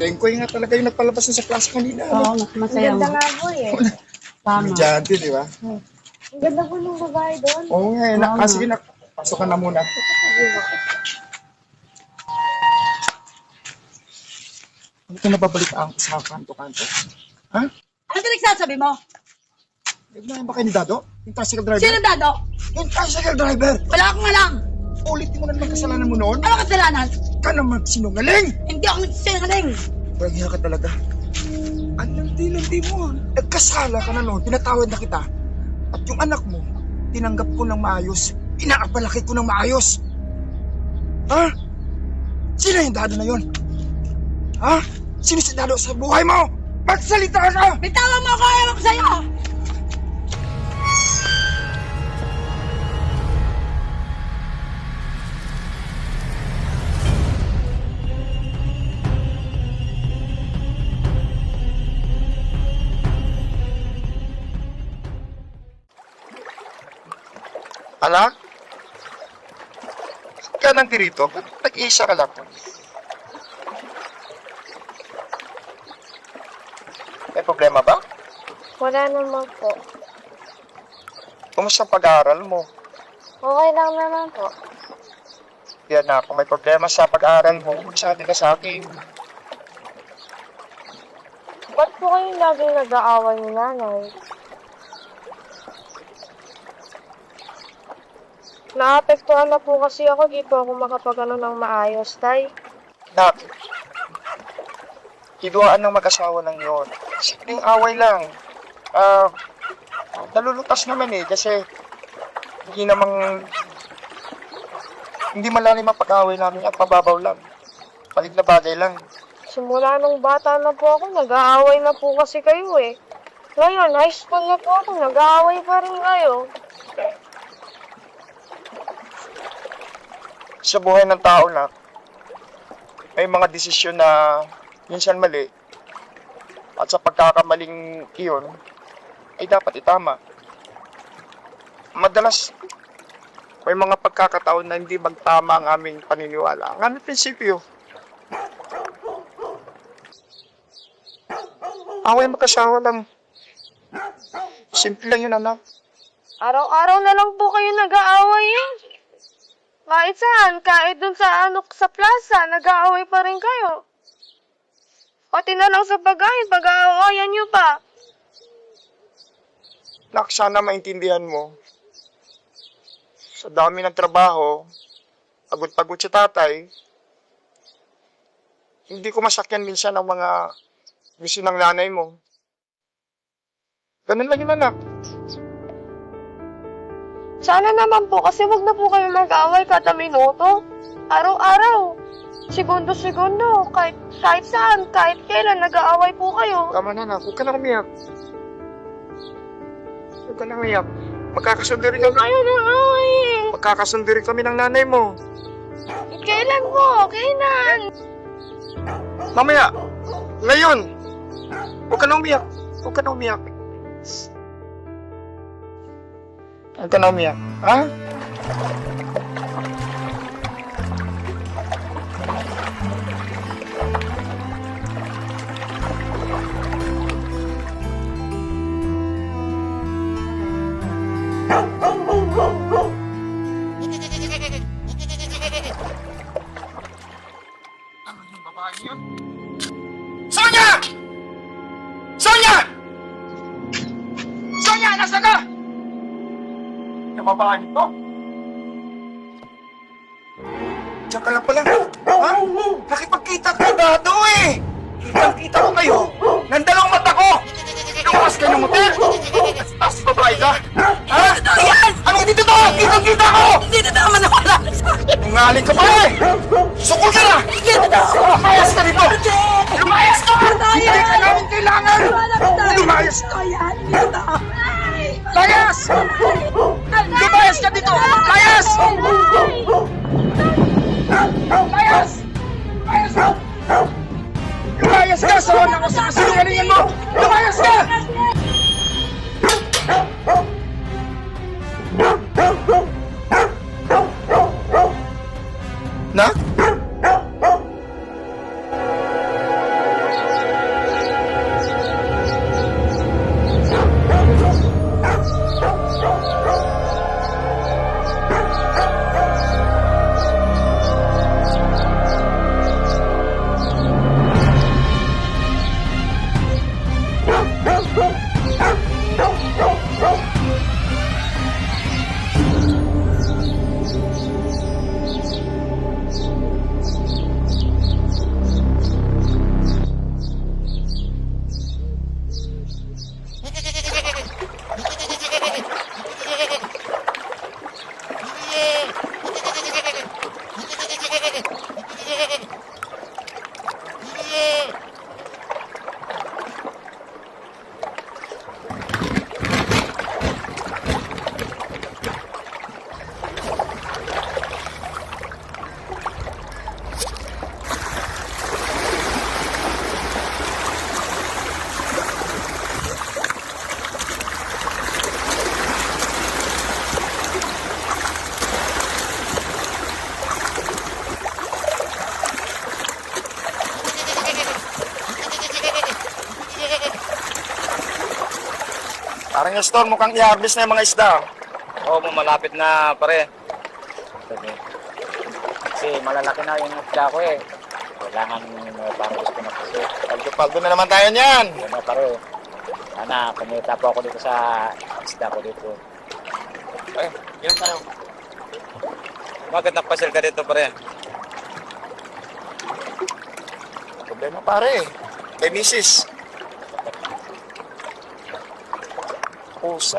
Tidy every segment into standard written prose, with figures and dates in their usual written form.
Tengkoy nga talaga yung nagpalabas na sa class kanina. Oo, mas Ang masaya ganda mo. nga po eh. Tama. Estudyante, di ba? Ang ganda po ng babae doon. Oo nga, Oo nga. sige na. Pasok ka na muna. Ano ka nababalitaan ko sa kanto-kanto? Ha? Ano pinagsasabi mo? Nagnayan ba kayo ni Dado? Yung tricycle driver? Sino Dado? Yung tricycle driver! Wala akong alam. Ulitin mo na naman kasalanan mo noon. Ano kasalanan? Ka naman sinungaling! Hindi ako nagsisinungaling. Walang ka talaga. Anong hindi mo? Nagkasala ka na noon, tinatawad na kita. At yung anak mo, tinanggap ko ng maayos. Inaapalaki ko ng maayos. Ha? Sino yung Dado na yun? Ha? Sino si Dado sa buhay mo? Magsalita ka! Bitawan mo ako, ayaw ko sa'yo. Anak? Ka nang tirito? Nag-iisa ka lang. May problema ba? Wala naman po. Kumusta ang pag-aaral mo? Okay lang naman po. Yan na, kung may problema sa pag-aaral mo, sabi ka sa akin. Ba't po kayong laging nag-aaway ni nanay? Naapektuhan na po kasi ako, di po ako makapag-ano ng maayos, tay. Nak, hiduaan ng mag-asawa lang yun. Simpleng away lang. Nalulutas naman eh, kasi hindi malalim ang pag-away namin at mababaw lang. Palit na bagay lang. Simula nung bata na po ako, nag-aaway na po kasi kayo eh. Ngayon, high school na po ako, nag-aaway pa rin kayo. Sa buhay ng tao na may mga desisyon na minsan mali at sa pagkakamaling iyon ay dapat itama. Madalas may mga pagkakataon na hindi magtama ang aming paniniwala. Ang aming prinsipyo. Away mag-asawa lang. Simple lang yun, anak. Araw-araw na lang po kayo nag-aaway eh. Kahit saan, kahit dun sa sa plaza, nag-aaway pa rin kayo. Pati na lang sa pagkain, pag-aawayan nyo pa. Nak, sana maintindihan mo. Sa dami ng trabaho, pagod-pagod si tatay, hindi ko masakyan minsan ang mga gusto ng nanay mo. Ganun lang yun, anak. Sana naman po, kasi wag na po kayo mag-aaway kada minuto. Araw-araw. Segundo-segundo. Kahit saan, kahit kailan, nag-aaway po kayo. Tama na, anak. Huwag ka na umiyak. Huwag ka na umiyak. Magkakasundo rin kami. Ayaw na away. Magkakasundo rin kami ng nanay mo. Kailan po? Kailan? Mamaya. Ngayon. Huwag ka na umiyak. Huwag ka na umiyak. Huwag ka na umiyak. Ha? Sonia! Sonia! Sonia, nasa ka? Yung babae nito? Diyan ka lang pala. Ha? Nakipagkita ka Dado eh. Kitang-kita ko kayo. Nandalawang mata ko. Lumakas ka ng motel. Tapos babae ka. Ha? Yan! Ano hindi totoo? Kitang-kita ko! Hindi na naman ako alam sa akin. Tungaling ka pa eh! Sukol ka na! Hindi na ako. Lumayas ka dito! Lumayas ka! Hindi ka namin kailangan! Lumayas ka! Layas! Lumayas ka dito! Layas! Layas! Layas ka! Lumayas ka! Sawan ako sa kasinungalingan mo! Lumayas ka! Nak? Nestor, mukhang i-harvest na yung mga isda. Oo, malapit na pare. Kasi malalaki na yung isda ko eh. Kailangan parang gusto na kasi. Paldo-paldo na naman tayo niyan. Yan na pare. Sana, kumita po ako dito sa isda ko dito. Ay, yun tayo. Bakit napasyal ka dito pare? Problema pare. Kay misis. Pusa.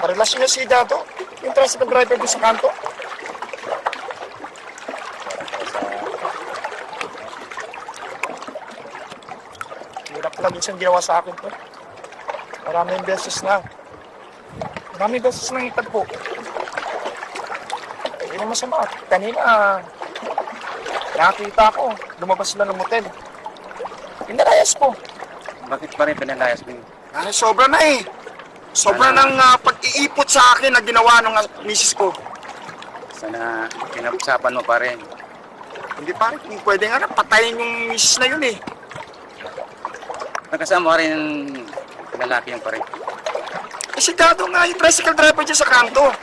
Parelasyon niya si Dato. Yung tricycle driver doon sa kanto. Hirap lang minsan ginawa sa akin to. Maraming beses na. Maraming beses nang itagpo. Hindi naman masama. Kanina, nakakita ko. Lumabas sila ng motel. Pinalayas ko. Bakit pa rin pinalayas mo? Ay, sobra na eh. Sobra ng pag-iipot sa akin na ginawa ng misis ko. Sana pinag-usapan mo pa rin. Hindi pare, kung pwede nga na, patayin yung misis na yun eh. Nakasama rin yung lalaki yung pa rin. Eh si Dado nga, yung tricycle driver dyan sa kanto.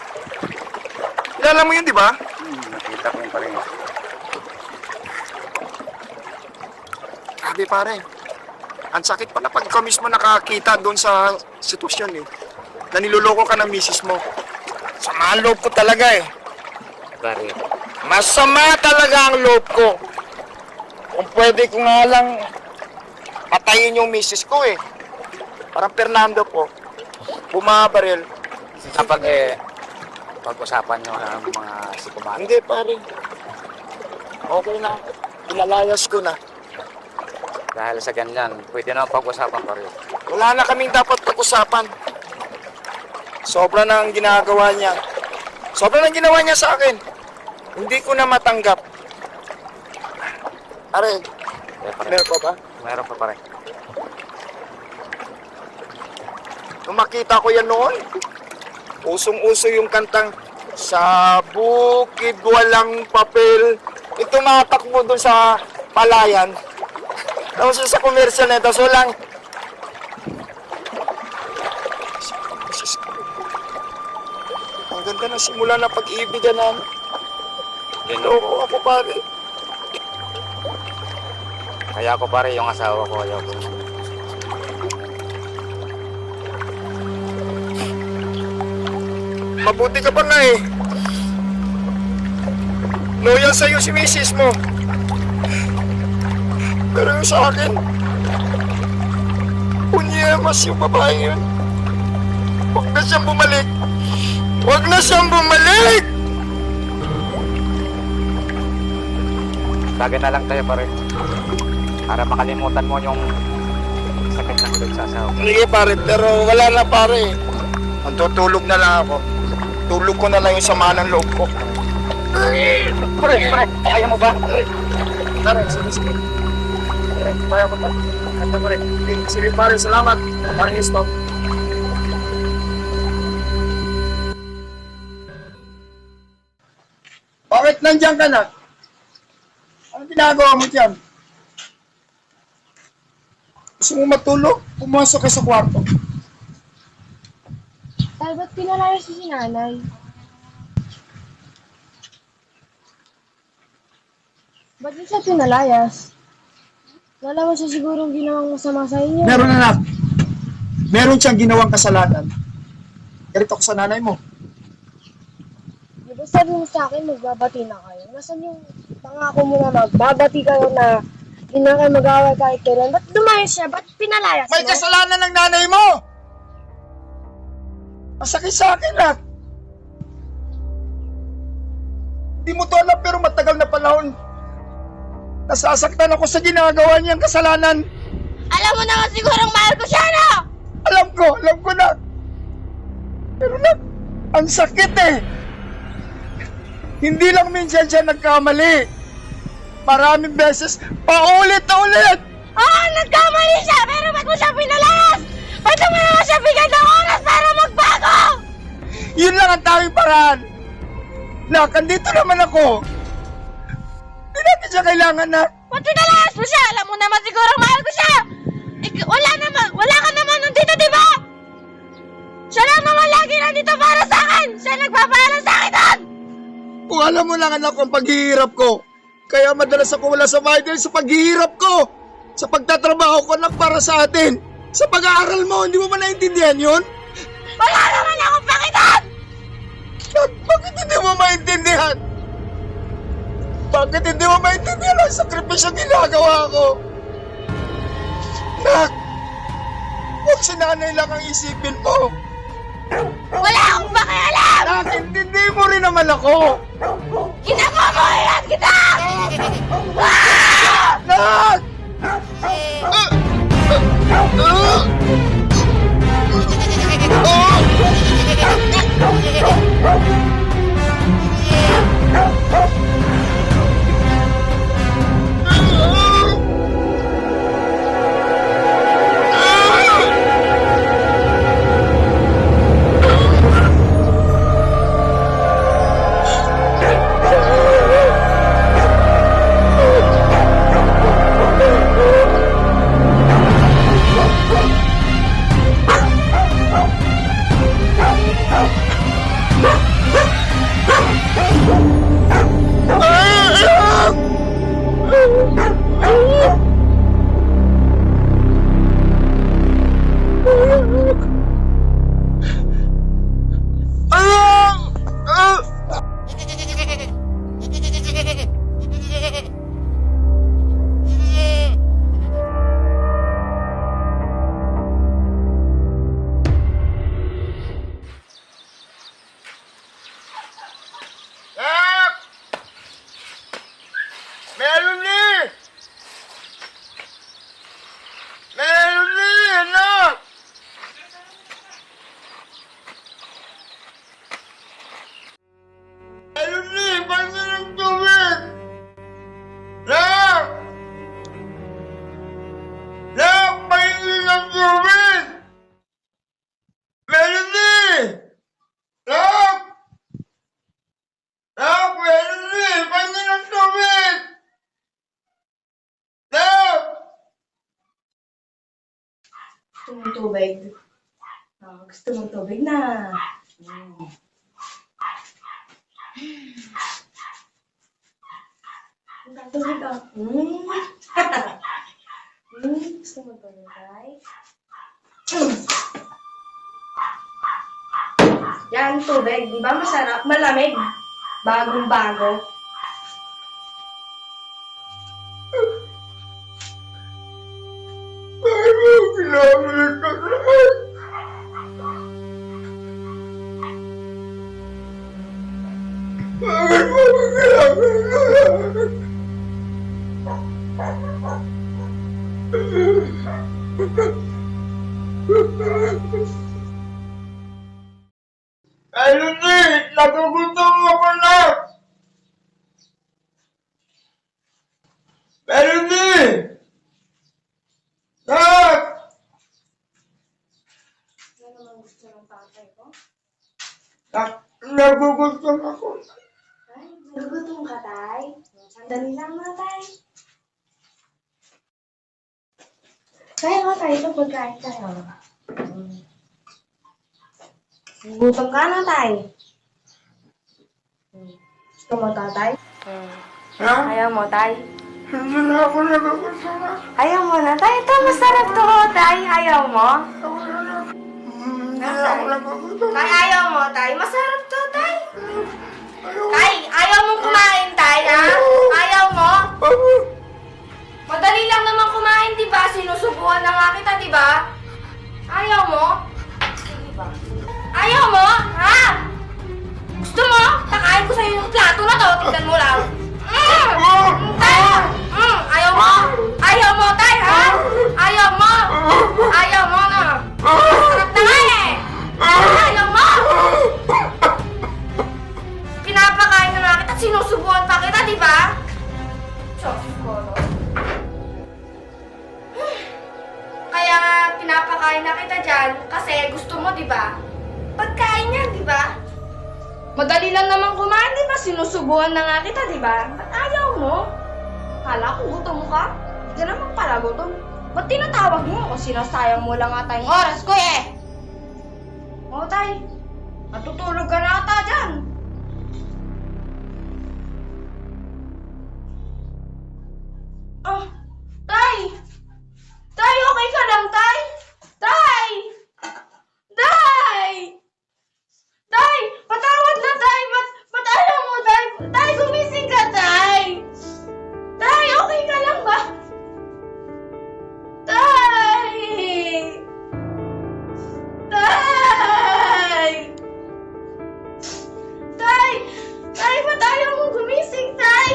Kilala mo yun, di ba? Nakita ko yung pa rin. Grabe pare. Ang sakit pala pag ikaw mismo nakakita doon sa sitwasyon eh. Na niloloko ka ng misis mo. Sama ang loob ko talaga eh. Pare. Masama talaga ang loob ko. Kung pwede ko nga lang patayin yung misis ko eh. Parang Fernando po. Bumabaril. Kapag pag-usapan nyo ng mga sikumari. Hindi pare. Okay na. Pinalayas ko na. Dahil sa ganyan, pwede na pag-usapan pa rin. Wala na kaming dapat pag-usapan. Sobra na ang ginagawa niya. Sobra na ang ginawa niya sa akin. Hindi ko na matanggap. Are, meron pa ba? Meron pa pare. Nung makita ko yan noon, usong-uso yung kantang Sa bukid walang papel. Ito tumatakbo doon sa palayan. Tapos sa commercial na ito, so lang. Ang ganda ng simula na pag-ibigan namin. Loko ako pare. Kaya ako pare yung asawa ko, ayaw ko. Mabuti ka pa nga eh. Loyal sa'yo si misis mo. Pero yung sa akin, punyemas yung babae yun. Huwag na siyang bumalik. Huwag na siyang bumalik! Bagay na lang tayo pare. Para makalimutan mo yung sakit ng ulit sa asawa. Sige pare, pero wala na pare. Magtutulog na lang ako. Tulog ko na lang yung sama ng loob ko. Pare, kaya mo ba? Pare, sige. Kaya ko pa. Kanta ko rin. Sige pare, salamat. Pare, stop. Bakit nandiyan ka na? Anong ginagawa mo dyan? Gusto mo matulog? Pumasok ka sa kwarto. Tay, ba't pinalayas si nanay? Ba't di siya pinalayas? Nalaman siya sigurong ginawang masama sa inyo. Meron anak. Meron siyang ginawang kasalanan. Galit ako sa nanay mo. Di ba sabi mo sa akin, magbabati na kayo? Nasaan yung pangako mo na magbabati kayo na hindi na kayo mag-away kahit kailan? Ba't lumayas siya? Ba't pinalayas May mo? kasalanan ng nanay mo! Masakit sa akin lahat. Hindi mo to alam pero matagal na panahon. Nasasaktan ako sa ginagawa niyang kasalanan. Alam mo naman sigurong mahal ko siya, no? Alam ko na. Pero na, ang sakit eh. Hindi lang minsan siya nagkamali. Maraming beses, paulit-ulit. Oo, nagkamali siya, pero ba't mo siya pinalayas? Ba't mo naman siya bigyan ng oras para magbago? Yun lang ang tawing paraan. Nak, andito naman ako. Hindi natin siya kailangan na. Ba't pinalayas mo siya? Alam mo naman sigurong mahal ko siya. Wala ka naman nandito nandito para sa akin! Siya nagpapaalam sa akin doon! Kung alam mo lang anak ang paghihirap ko, kaya madalas ako wala sa bahay dahil sa paghihirap ko. Sa pagtatrabaho ko anak para sa atin. Sa pag-aaral mo, hindi mo ba naintindihan yun? Wala naman akong pakitan! Bakit hindi mo maintindihan? Bakit hindi mo maintindihan ang sakripisyo ginagawa ko? Nak, huwag si nanay lang ang isipin mo. Wala akong pakialam! Nak, intindi mo rin naman ako. Kinakamuhiran kita! Nak! Melanie! Melanie, anak! Melanie, paano ng tubig? Nak! Nak, paano ng tubig? Melanie! Nak! Nak, Melanie, paano ng tubig? Nak! Gusto mong tubig? Gusto mong tubig na. Tubig ka. Gusto mong tubig, ay? Yan, tubig. Di ba masarap? Malamig. Bagong-bago. Kailangan ka naman. Bakit mo kailangan? Melanie, nagugutom ako na! Melanie! Nak! Ano naman gusto ng tatay ko? Nagugutom ako. Ay, nagugutom ka, tay? Sandali lang na, tay. Kaya nga tayo ito pagkain tayo. Gutom ka na, tay. Gusto mo, tatay? Ha? Ayaw mo, tay? Hindi na ako nagugutom. Ayaw mo na, tay. Ito, masarap to, tay. Ayaw mo? Hindi na ako nagugutom. Tay, ayaw mo, tay. Masarap to, tay. Tay, ayaw mong kumain, tay, ha? Ayaw mo? Madali lang naman kumain, di ba? Sinusubuan na nga kita, di ba? Ayaw mo? Diba? Ayaw mo? Ha? Gusto mo? Takain ko sa'yo yung plato na to. Tignan mo lang. Tay! Ayaw mo? Ayaw mo, tay, ha? Ayaw mo? Ayaw mo na. Sarap na nga eh. Ayaw mo? Pinapakain na nga kita at sinusubuan pa kita, di ba? Diyos ko, no? Kaya nga pinapakain na kita dyan kasi gusto mo, di ba? Pagkain yan, di ba? Madali lang naman kumain, di ba? Sinusubuan na nga kita, di ba? Ba't ayaw mo? Kala ko gutom ka? Hindi naman pala gutom. Ba't tinatawag mo ako? Sinasayang mo lang ata yung oras ko eh. O, tay. natutulog ka na ata dyan. Ah, Tay! Tay, okay ka lang, Tay? Tay! Tay! Tay! Patawad na, Tay! Ba't alam mo, Tay? Tay, gumising ka, Tay! Tay, okay ka lang ba? Tay! Tay! Tay! Tay, ba't ayaw mo gumising, Tay?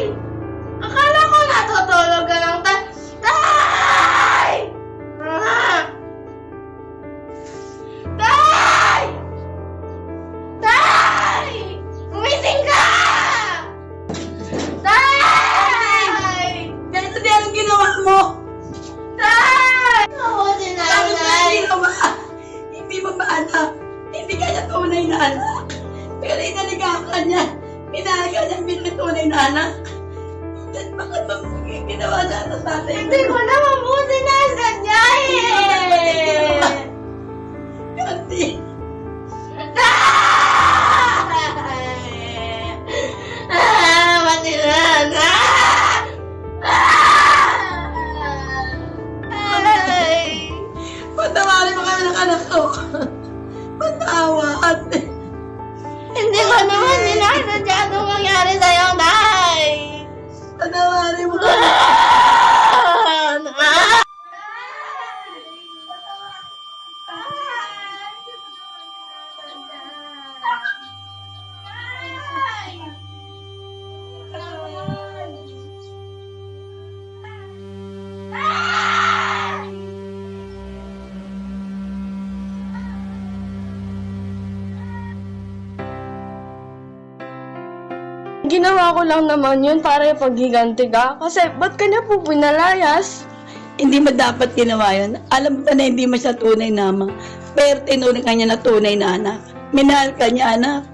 Akala ko natutulog ka lang, Tay! Tay! Ah! Tay! Tay! Gumising ka! Tay! Ganito din ang ginawa mo. Tay! Oo, si Sabi ko na Nanay. ginawa. Hindi mo ba anak? Hindi ka niya tunay na anak. Pero inaligaw ka niya. Minahal ka niya, hindi ka tunay na anak. Then bakit mo ginawa na sa tatay mo? Hindi ko naman po sinasadya eh! Kasi, Pati na! patawarin mo kami ng anak ko. Patawad. Hindi ko naman sinasadya itong mangyari sa'yo, Nay! Patawarin mo kami. Ginawa ko lang naman yun para ipaghiganti ka. Kasi ba't ka niya po pinalayas? Hindi mo dapat ginawa yun. Alam ko na hindi mo siya tunay na ama. Pero tinunay ka niya na tunay na anak. Minahal ka niya, anak.